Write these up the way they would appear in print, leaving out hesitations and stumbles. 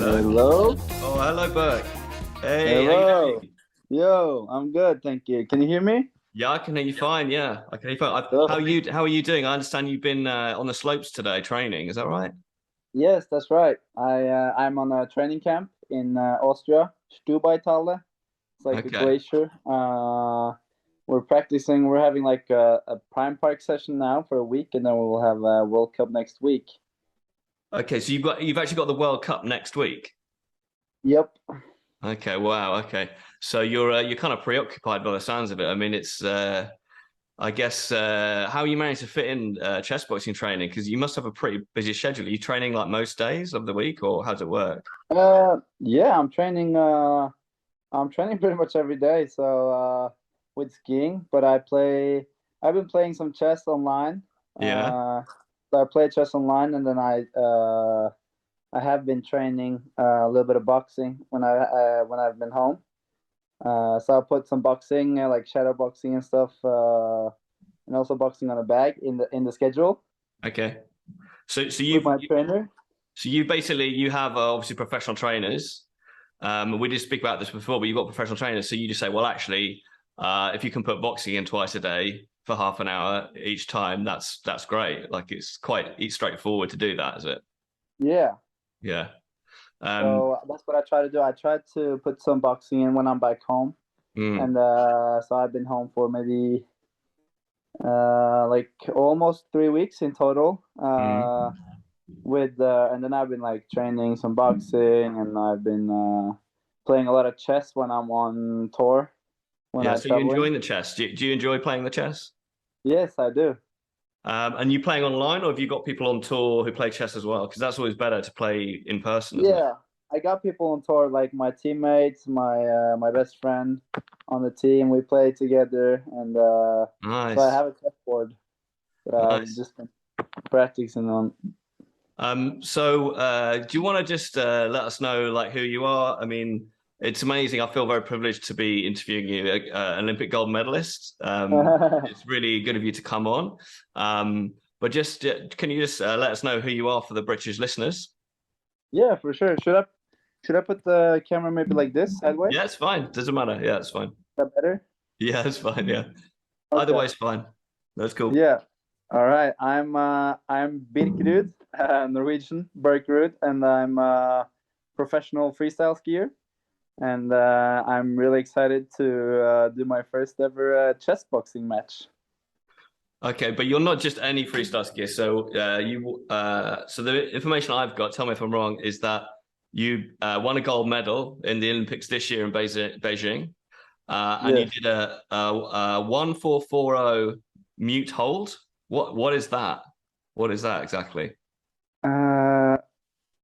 Birk. Hello. Oh, hello, Birk. Hey, how you Hello. doing? Yo, I'm good, thank you. Can you hear me? Yeah, I can hear you fine. Yeah, I can hear you fine. Good. How are you doing? I understand you've been on the slopes today training. Is that right? Yes, that's right. I'm on a training camp in Austria, Stubaier. It's like a Okay. glacier. We're practicing. We're having like a prime park session now for a week, and then we will have a World Cup next week. Okay, so you've actually got the World Cup next week. Yep. Okay, wow. Okay, so you're kind of preoccupied by the sounds of it. I mean, it's I guess how you manage to fit in chess boxing training because you must have a pretty busy schedule. Are you training like most days of the week, or how does it work? Yeah, I'm training. I'm training pretty much every day. So with skiing, but I play. I've been playing some chess online. Yeah. So I play chess online, and then I have been training a little bit of boxing when I've been home. So I put some boxing, like shadow boxing and stuff, and also boxing on a bag in the schedule Okay. So with my trainer. you basically you have obviously professional trainers. We did speak about this before, but you've got professional trainers. So you just say, well, actually, if you can put boxing in twice a day for half an hour each time, that's great. Like it's straightforward to do that, is it? Yeah. Yeah. Um, So that's what I try to do. I try to put some boxing in when I'm back home, mm, and so I've been home for maybe like almost 3 weeks in total. mm. With and then I've been like training some boxing, and I've been playing a lot of chess when I'm on tour when Yeah. I'm So you're traveling. enjoying the chess? Do you enjoy playing the chess? Yes, I do. And you playing online, or have you got people on tour who play chess as well? Because that's always better to play in person, isn't it? Yeah, I got people on tour, like my teammates, my best friend on the team. We play together, and so I Nice, have a chessboard that I've nice. just been practicing on. Do you want to just let us know like who you are? I mean, it's amazing. I feel very privileged to be interviewing you, Olympic gold medalist. It's really good of you to come on. But just can you just let us know who you are for the British listeners? Yeah, for sure. Should I put the camera maybe like this sideways? Yeah, Is it's fine. Doesn't matter. Yeah, it's fine. that better? Yeah, it's fine. Yeah, either Okay. way is fine. That's cool. Yeah. All right. I'm Birk Ruud, Norwegian Birk Ruud, and I'm a professional freestyle skier. And I'm really excited to do my first ever chess boxing match. Okay, but you're not just any freestyle skier. So so the information I've got, tell me if I'm wrong, is that you won a gold medal in the Olympics this year in Beijing, and you Yes. did a 1440 mute hold. What is that? What is that exactly? Uh,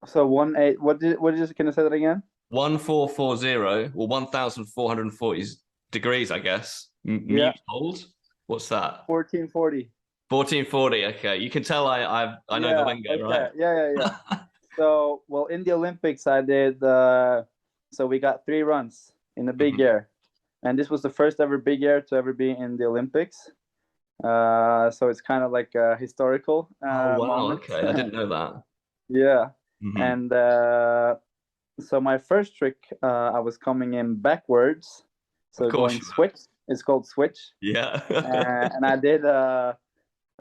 so 1-8. Can I say that again? 1440 or 1440 degrees, I guess. Yeah, Mute hold. What's that? 1440. 1440. Okay, you can tell I know the Yeah. lingo, right? Okay. Yeah. So, well, in the Olympics, I did. So we got 3 runs in the big Mhm. air, and this was the first ever big air to ever be in the Olympics. So it's kind of like a historical Oh wow, moment. okay. I didn't know that. Yeah, Hmm. and so my first trick, I was coming in backwards, Of so course going you were. switch. It's called switch, Yeah. and I did a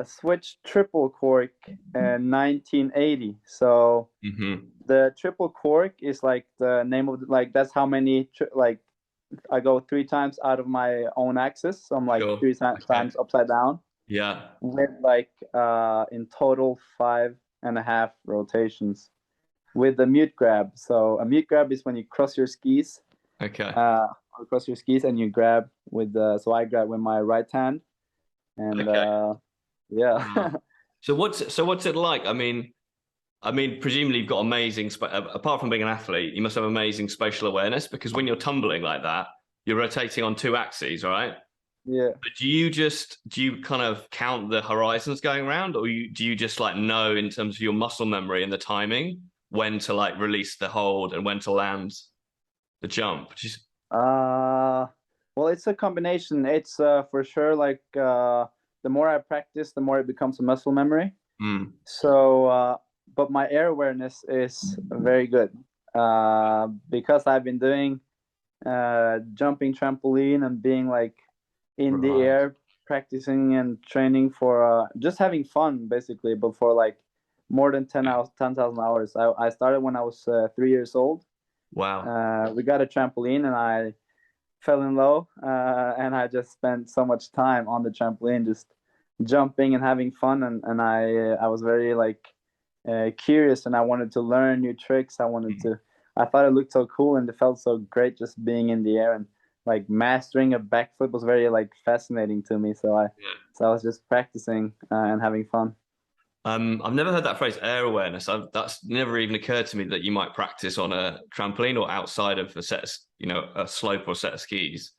switch triple cork in 1980. So Hmm. the triple cork is like the name of like that's how many like I go 3 times out of my own axis. So I'm like Sure. three Okay. times upside down Yeah. with like in total 5.5 rotations with the mute grab. So a mute grab is when you cross your skis, Okay. uh, across your skis, and you grab with the. So I grab with my right hand, and Okay. yeah, Wow. So what's it like? I mean, presumably you've got amazing, apart from being an athlete, you must have amazing spatial awareness because when you're tumbling like that, you're rotating on two axes, right? yeah. But do you kind of count the horizons going around, or do you just like know in terms of your muscle memory and the timing when to like release the hold and when to land the jump? Just, Uh, well, it's a combination. It's for sure like the more I practice, the more it becomes a muscle memory. mm, So, but my air awareness is very good. because I've been doing jumping trampoline and being like in the Right. air, practicing and training for just having fun basically, but for like more than 10,000 hours. I started when I was 3 years old. Wow. We got a trampoline and I fell in love, and I just spent so much time on the trampoline, just jumping and having fun. And I was very like curious, and I wanted to learn new tricks. I thought it looked so cool, and it felt so great just being in the air, and like mastering a backflip was very like fascinating to me. So I was just practicing and having fun. I've never heard that phrase air awareness. That's never even occurred to me that you might practice on a trampoline or outside of a set, a slope or a set of skis.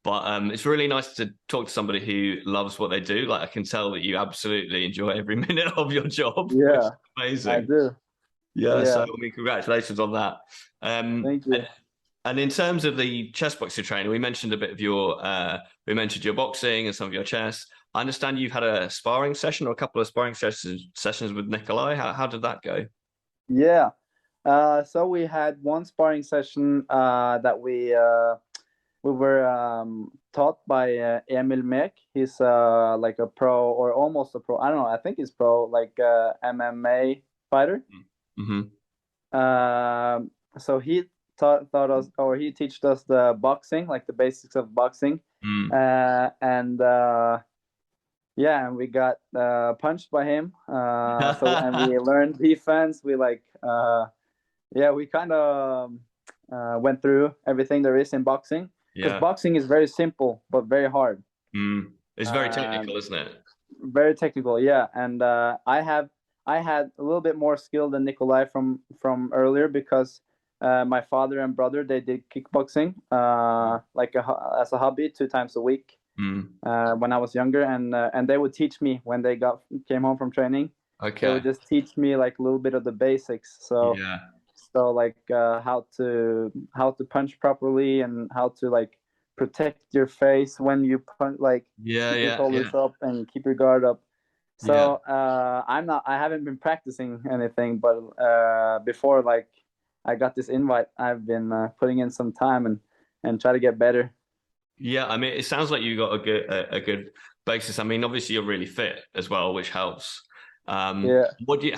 But it's really nice to talk to somebody who loves what they do. Like I can tell that you absolutely enjoy every minute of your job, which is Yeah, I amazing. do. Yeah, so Yeah, I mean, congratulations on that. thank And, you. and in terms of the chess boxing training, we mentioned a bit of we mentioned your boxing and some of your chess. I understand you've had a sparring session or a couple of sparring sessions with Nicolay. How did that go? Yeah. So we had one sparring session that we were taught by Emil Mek. He's like a pro or almost a pro. I don't know. I think he's pro, like MMA fighter. Mm-hmm. So he taught us, or he taught us the boxing, like the basics of boxing. Mm. And yeah, and we got punched by him. So and we learned defense. We like yeah, we kind of went through everything there is in boxing, because Yeah. boxing is very simple but very hard. Mm. It's very Uh, technical, isn't it? Very technical, yeah. And I had a little bit more skill than Nikolai from earlier, because my father and brother, they did kickboxing like as a hobby 2 times a week Mm. when I was younger, and they would teach me when they came home from training. They Okay. would just teach me like a little bit of the basics. Yeah. So like how to punch properly, and how to like protect your face when you punch, like Yeah. keep your Yeah. Yeah. shoulders up and keep your guard up. Yeah. So I haven't been practicing anything, but before like I got this invite, I've been putting in some time and try to get better. Yeah. I mean, it sounds like you got a good basis. I mean, obviously you're really fit as well, which helps. Yeah,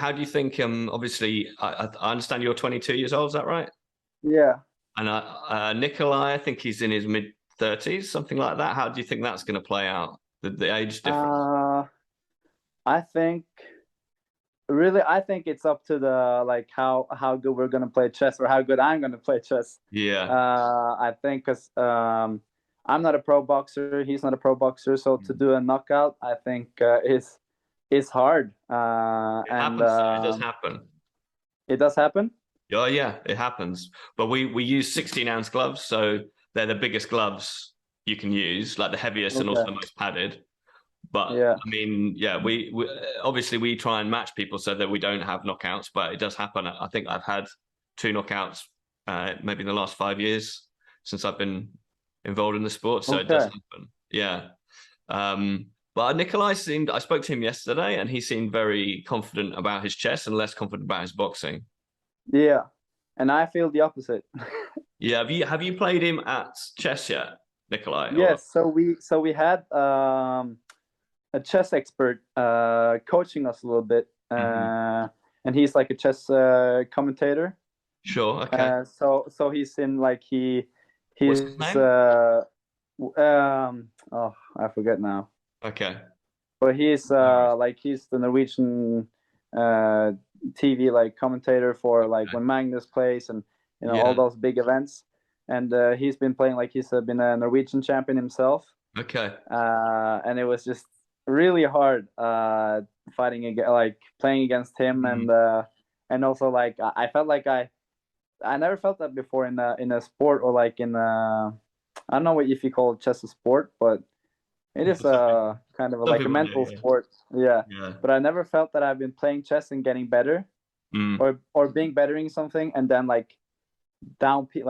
How do you think? Obviously, I understand you're 22 years old. Is that right? yeah. And Nikolai, I think he's in his mid 30s, something like that. How do you think that's going to play out? The age difference. Uh, I think I think it's up to the like how good we're gonna play chess, or how good I'm gonna play chess. Yeah. I think because I'm not a pro boxer, he's not a pro boxer, so to do a knockout, I think is hard. It And happens. It does happen. It does happen. Yeah, yeah, it happens. But we use 16-ounce gloves, so they're the biggest gloves you can use, like the heaviest and also Okay. the most padded. But Yeah. I mean, yeah, we obviously we try and match people so that we don't have knockouts, but it does happen. I think I've had two knockouts maybe in the last 5 years since I've been involved in the sport, so it does Okay. happen. Yeah. But Nikolai seemed, I spoke to him yesterday and he seemed very confident about his chess and less confident about his boxing. Yeah. And I feel the opposite. Yeah, have you played him at chess yet, Nikolai? Or Yes. So we had a chess expert coaching us a little bit, Mhm. and he's like a chess commentator. Sure, okay. So he's in like What's his he's name? oh, I forget now. Okay. But he's No worries. like he's the Norwegian uh TV like commentator for like Okay. when Magnus plays, and all Yeah. those big events. And he's been playing, like he's been a Norwegian champion himself. Okay. And it was just really hard fighting against, like playing against him. Mhm. And also like I felt like I never felt that before in a sport, or like in a, I don't know what if you call chess a sport, but it is Some people, a kind of some like a people do, mental yeah. sport. Yeah. Yeah. But I never felt that I've been playing chess and getting better, Mm. or being better in something, and then like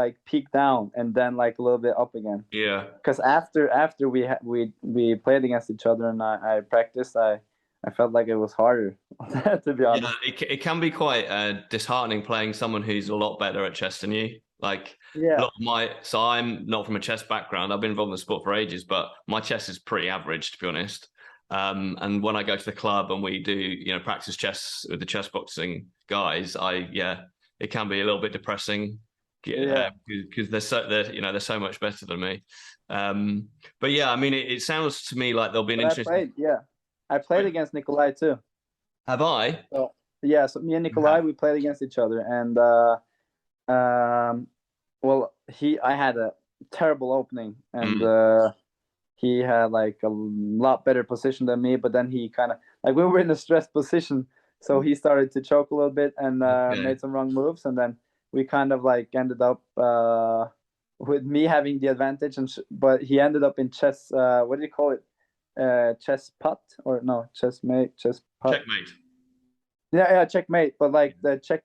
like peak down, and then like a little bit up again. Yeah. Because after we played against each other, and I practiced, I I felt like it was harder, to be Yeah, honest. it can be quite disheartening playing someone who's a lot better at chess than you. Like a Yeah, lot of so I'm not from a chess background. I've been involved in the sport for ages, but my chess is pretty average, to be honest. And when I go to the club and we do, practice chess with the chess boxing guys, it can be a little bit depressing yeah. because they're so much better than me. Um, but yeah, I mean, it sounds to me like there'll be an But I interesting. played, yeah, I played against Nicolay too. Have I? So yeah, so me and You have. Nicolay, we played against each other, and um, well, I had a terrible opening, and Mm, he had like a lot better position than me. But then he kind of like we were in a stressed position, so he started to choke a little bit and okay. made some wrong moves, and then we kind of like ended up with me having the advantage, and but he ended up in chess. What do you call it? Chess pot or no chess mate, chess pot. Checkmate. Yeah, yeah, checkmate. But like the check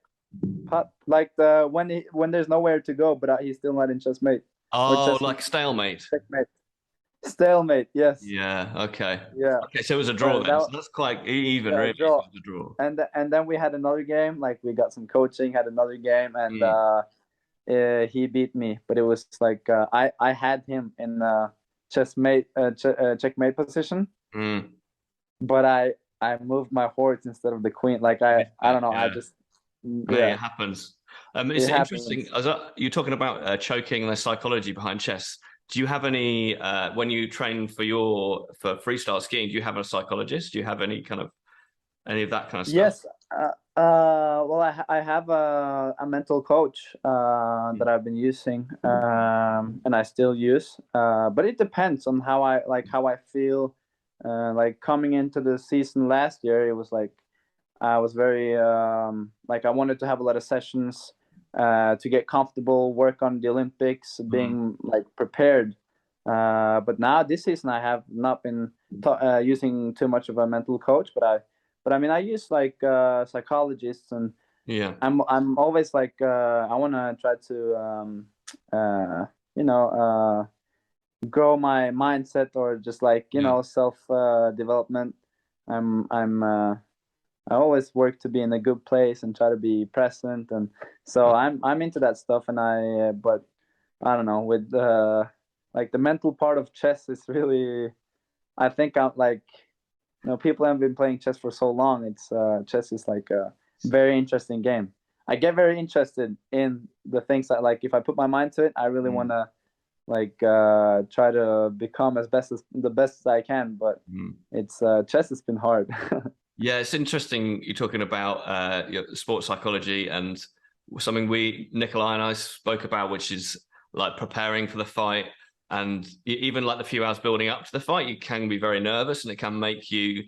pot, like when there's nowhere to go, but he's still not in chessmate or Oh, chess like stalemate. checkmate. Stalemate. Yes. Yeah. Okay. Yeah. Okay. So it was a draw But then. So that's quite even, yeah, really. If draw. it was a draw. And then we had another game. Like we got some coaching, had another game, and Mm, he beat me. But it was like I had him in checkmate position, mm. but I moved my horse instead of the queen. Like I don't know. I Yeah. just Mate, it yeah, happens. it It's interesting. happens. You're talking about choking and the psychology behind chess. Do you have any when you train for freestyle skiing? Do you have a psychologist? Do you have any of that kind of stuff? Yes. Well, I have a mental coach that I've been using, and I still use. But it depends on how I feel. Like coming into the season last year, it was like I was very like I wanted to have a lot of sessions to get comfortable, work on the Olympics, Mm, being like prepared. But now this season, I have not been using too much of a mental coach, but I mean, I use like psychologists, and yeah. I'm always like I want to try to uh, you know grow my mindset or just like Yeah. self development. I'm I always work to be in a good place and try to be present, and so I'm into that stuff. And but I don't know, with like the mental part of chess is really, I think I'm like, people haven't been playing chess for so long. It's chess is like a very interesting game. I get very interested in the things that, like, if I put my mind to it, I really want Mm, to like try to become as the best as I can. But mm. it's chess has been hard. Yeah, it's interesting you're talking about sports psychology and something Nicolay and I spoke about, which is like preparing for the fight. And even like the few hours building up to the fight, you can be very nervous and it can make you,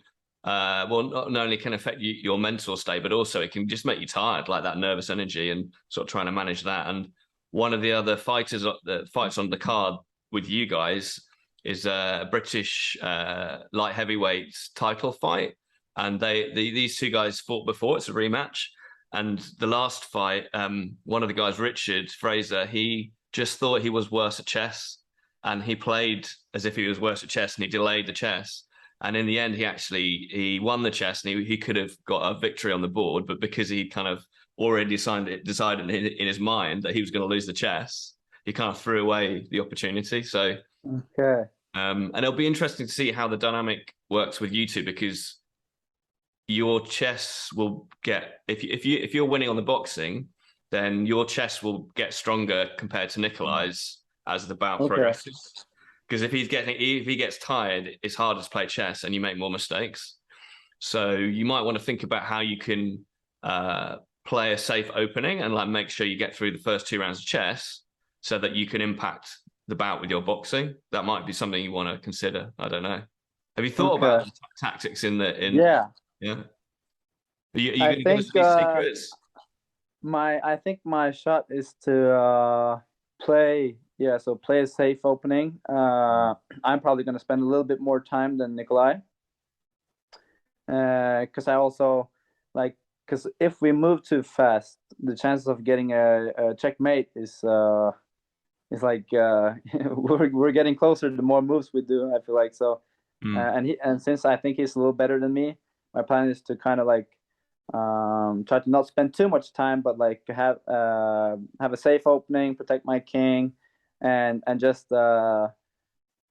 not only can affect your mental state, but also it can just make you tired, like that nervous energy and sort of trying to manage that. And one of the other fighters that fights on the card with you guys is a British light heavyweight title fight, and these two guys fought before. It's a rematch, and the last fight, one of the guys, Richard Fraser, he just thought he was worse at chess, and he played as if he was worse at chess, and he delayed the chess. And in the end, he won the chess, and he could have got a victory on the board, but because he kind of already decided in his mind that he was going to lose the chess, he kind of threw away the opportunity. So, Okay. and it'll be interesting to see how the dynamic works with you two, because your chess will get, if you're winning on the boxing, then your chess will get stronger compared to Nicolay's as the bout Okay. progresses. Because if he gets tired, it's harder to play chess and you make more mistakes. So you might want to think about how you can play a safe opening and like make sure you get through the first two rounds of chess so that you can impact the bout with your boxing. That might be something you want to consider. I don't know. Have you thought about Okay. the tactics in Yeah. yeah? Are you I going to give us think any secrets? I think my shot is to play, yeah, so play a safe opening. I'm probably going to spend a little bit more time than Nikolai, because I also like, because if we move too fast, the chances of getting a checkmate is like we're getting closer the more moves we do. I feel like so, Mm, and since I think he's a little better than me, my plan is to kind of like try to not spend too much time, but like have a safe opening, protect my king, and just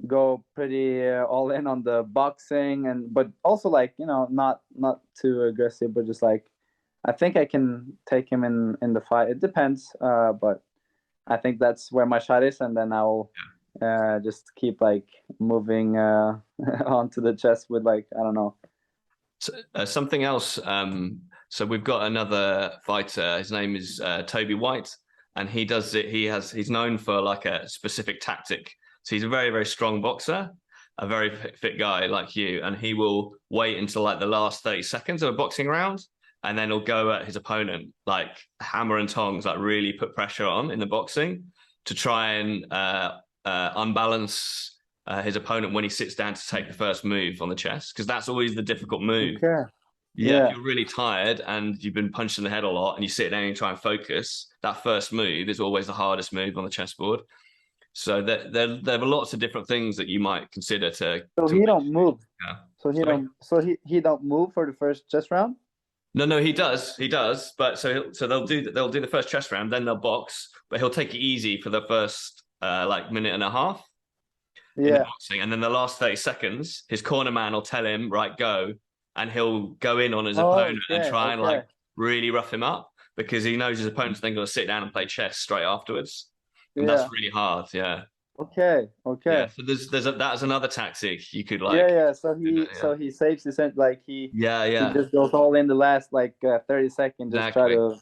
go pretty all in on the boxing, and but also like, you know, not too aggressive, but just like I think I can take him in the fight. It depends, but I think that's where my shot is, and then I'll just keep like moving onto the chest with like, I don't know. So, something else. So we've got another fighter. His name is Toby White, and he does it. He's known for like a specific tactic. So he's a very, very strong boxer, a very fit guy like you, and he will wait until like the last 30 seconds of a boxing round, and then he'll go at his opponent like hammer and tongs, like really put pressure on in the boxing to try and unbalance his opponent when he sits down to take the first move on the chess, because that's always the difficult move. Okay. Yeah, if you're really tired and you've been punched in the head a lot and you sit down and try and focus, that first move is always the hardest move on the chessboard. So there are lots of different things that you might consider to. So he don't move. Yeah. So he don't. So he don't move for the first chess round. No, he does. He does. But so they'll do the first chess round, then they'll box, but he'll take it easy for the first like minute and a half. Yeah. Boxing, and then the last 30 seconds, his corner man will tell him, right, go, and he'll go in on his opponent and try and like really rough him up, because he knows his opponent's then going to sit down and play chess straight afterwards. And that's really hard. Yeah. Okay. Yeah. So that's another tactic you could like. Yeah. So he saves his end, like he just goes all in the last like 30 seconds, just try to.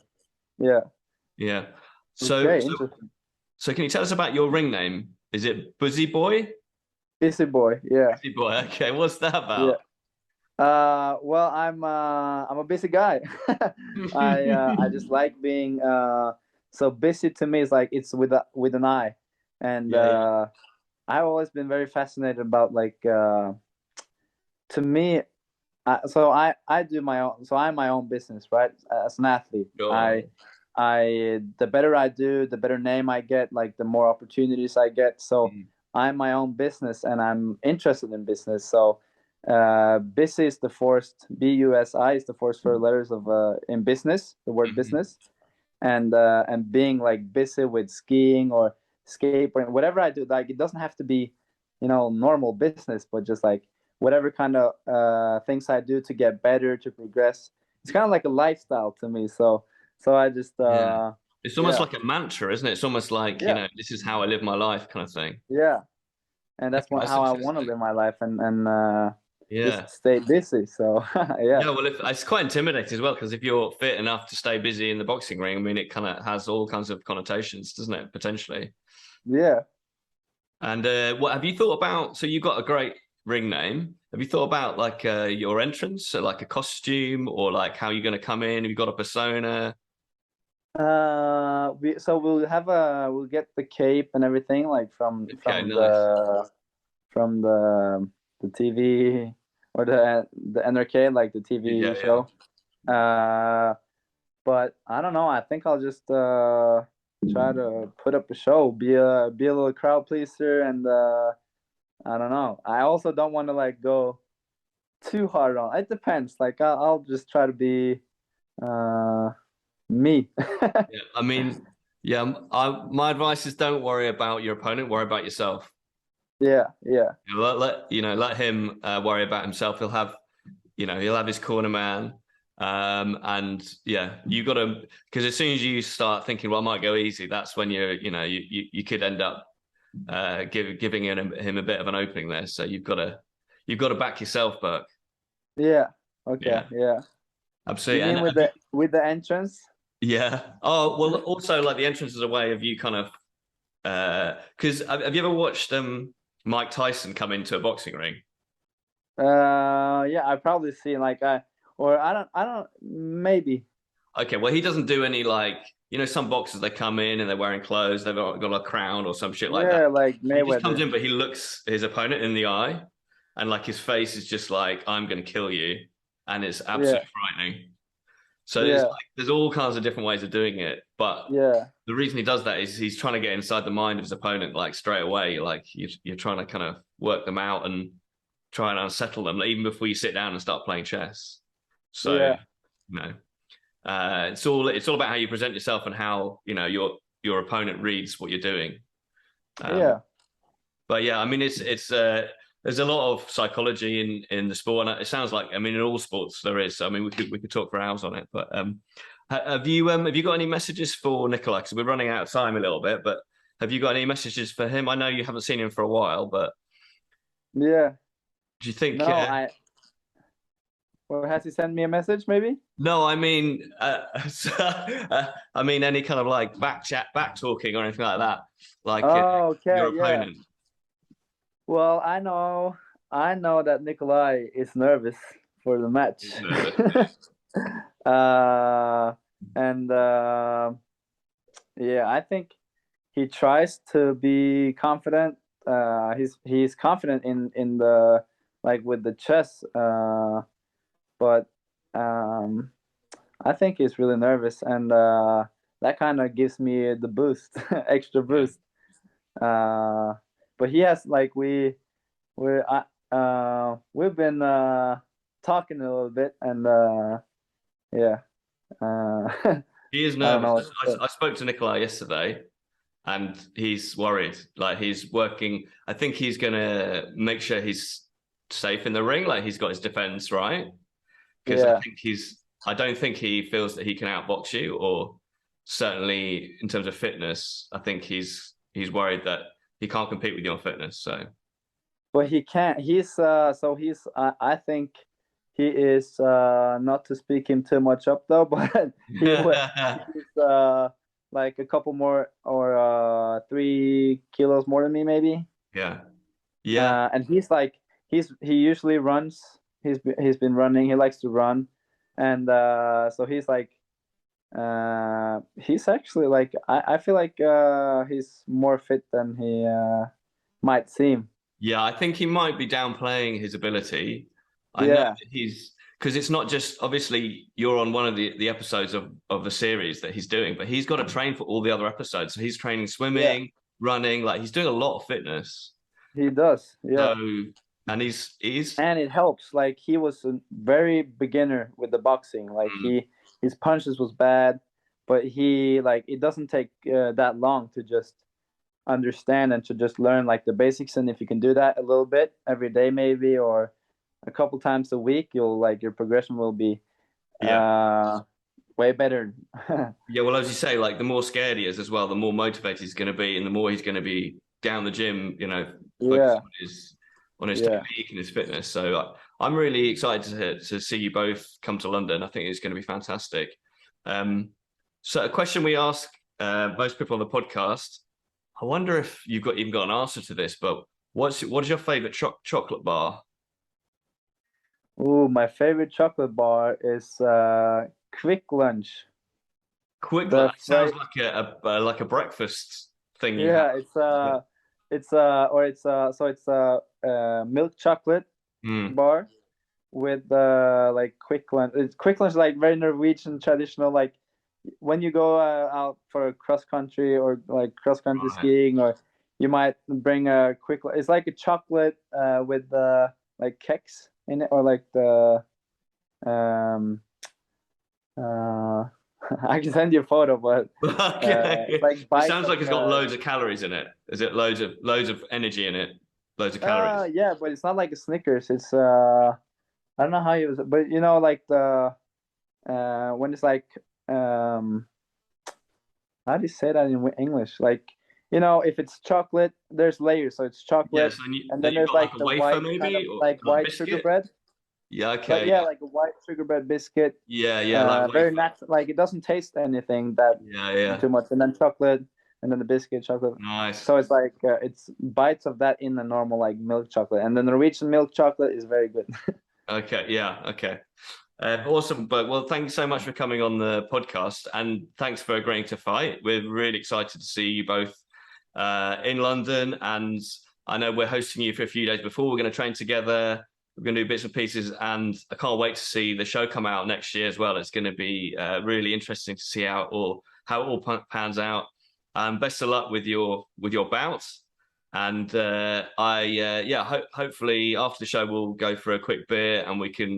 Yeah. So can you tell us about your ring name? Is it Busy Boy? Busy Boy. Yeah. Busy Boy. Okay. What's that about? Yeah. Well, I'm a busy guy. I just like being so busy. To me, is like it's with an eye, and I've always been very fascinated about like to me. So I do my own. So I'm my own business, right? As an athlete, sure. The better I do, the better name I get. Like the more opportunities I get. So I'm my own business, and I'm interested in business. So. Busy is the first BUSI is the first four letters of in business, the word business, and being like busy with skiing or skateboarding, whatever I do, like it doesn't have to be, you know, normal business, but just like whatever kind of things I do to get better, to progress. It's kind of like a lifestyle to me. So I just it's almost like a mantra, isn't it? It's almost like you know, this is how I live my life, kind of thing. Yeah, and that's how I want to live my life, and just stay busy. So well, it's quite intimidating as well, because if you're fit enough to stay busy in the boxing ring, I mean, it kind of has all kinds of connotations, doesn't it, potentially? And what have you thought about? So you've got a great ring name. Have you thought about like your entrance, so like a costume, or like how you're going to come in? Have you got a persona? We'll get the cape and everything, like from the TV or the NRK, like the TV show. But I don't know. I think I'll just try to put up a show, be a little crowd pleaser, and I don't know. I also don't want to like go too hard on. It depends. Like I'll just try to be me. I mean, my advice is don't worry about your opponent. Worry about yourself. Let him worry about himself. He'll have his corner man, and you got to, because as soon as you start thinking, well, I might go easy, that's when you could end up giving him a bit of an opening there. So you've got to back yourself, Birk. Absolutely. And with the entrance. Oh well, also like the entrance is a way of you kind of because have you ever watched Mike Tyson come into a boxing ring? I've probably seen like I don't maybe. Okay, well he doesn't do any like, some boxers, they come in and they're wearing clothes, they've got a crown or some shit like that. Yeah, like Mayweather. He just comes in, but he looks his opponent in the eye, and like his face is just like, I'm gonna kill you, and it's absolutely frightening. So there's all kinds of different ways of doing it, but the reason he does that is he's trying to get inside the mind of his opponent, like straight away. Like you're trying to kind of work them out and try and unsettle them, like, even before you sit down and start playing chess. So, Yeah. you know, it's all about how you present yourself and how, you know, your opponent reads what you're doing. Yeah. But yeah, I mean, there's a lot of psychology in the sport, and it sounds like, I mean, in all sports there is. So, I mean, we could talk for hours on it. But have you got any messages for Nicolay? Because we're running out of time a little bit, but have you got any messages for him? I know you haven't seen him for a while, but Yeah. do you think? No, or has he sent me a message maybe? No, I mean, I mean, any kind of like back talking or anything like that, like Oh, your okay, yeah. opponent. Well, I know that Nicolay is nervous for the match. He's nervous. And yeah, I think he tries to be confident. He's confident in the like with the chess, but I think he's really nervous, and that kind of gives me the boost, extra boost. But he has like we've been talking a little bit, and yeah. He is I don't know. nervous. I spoke to Nicolay yesterday, and he's worried. Like he's working. I think he's gonna make sure he's safe in the ring. Like he's got his defense right, because Yeah. I don't think he feels that he can outbox you, or certainly in terms of fitness. I think he's worried that he can't compete with you on fitness. So, But he can't. He's I think he is not to speak him too much up though, but he's like a couple more or 3 kilos more than me maybe. yeah, yeah. And he's like he usually runs. He's been running. He likes to run, and so he's like he's actually like I feel like he's more fit than he might seem. Yeah, I think he might be downplaying his ability. I know Yeah. that he's because it's not just obviously you're on one of the episodes of the series that he's doing, but he's got to train for all the other episodes. So he's training Yeah. swimming, running, like he's doing a lot of fitness. He does. Yeah. So and he's And it helps. Like he was a very beginner with the boxing. Like his punches was bad, but he like it doesn't take that long to just understand and to just learn like the basics. And if you can do that a little bit every day, maybe, or a couple times a week, you'll like your progression will be way better. yeah, well, as you say, like the more scared he is as well, the more motivated he's going to be, and the more he's going to be down the gym, you know, focused on his technique and his fitness. So I'm really excited to see you both come to London. I think it's going to be fantastic. So a question we ask most people on the podcast, I wonder if you've even got an answer to this, but what is your favorite chocolate bar? Ooh, my favorite chocolate bar is Quick Lunch. Quick Lunch sounds like a breakfast thing. Yeah, it's milk chocolate bar with like Quick Lunch. Quick Lunch is like very Norwegian traditional. Like when you go out for cross country or like cross country skiing, or you might bring a Quick Lunch. It's like a chocolate with like Kex in it, or like the I can send you a photo, but okay. like it sounds like it's got loads of calories in it. Is it loads of energy in it? Loads of calories. Yeah, but it's not like a Snickers. It's I don't know how you use it, but you know, like the when it's like how do you say that in English? Like, you know, if it's chocolate, there's layers. So it's chocolate, and then there's like the wafer, white maybe, kind of, like white biscuit? sugar bread. Yeah, okay. But yeah, like a white sugar bread biscuit. Yeah, like very natural. Like it doesn't taste anything that too much, and then chocolate, and then the biscuit chocolate. Nice. So it's like it's bites of that in the normal like milk chocolate, and the Norwegian milk chocolate is very good. Okay. Yeah. Okay. Awesome. But well, thank you so much for coming on the podcast, and thanks for agreeing to fight. We're really excited to see you both in London, and I know we're hosting you for a few days before. We're going to train together. We're going to do bits and pieces, and I can't wait to see the show come out next year as well. It's going to be really interesting to see how it all pans out. Best of luck with your bouts, and hopefully after the show we'll go for a quick beer and we can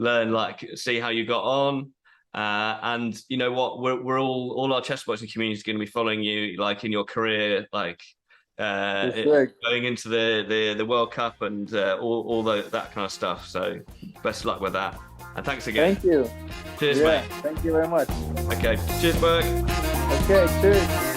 learn, like, see how you got on. And you know what, we're all our chess boxing community is going to be following you, like, in your career, like going into the World Cup and all that kind of stuff. So best of luck with that, and thanks again. Thank you. Cheers, mate. Thank you very much. Okay, cheers, Birk. Okay, cheers.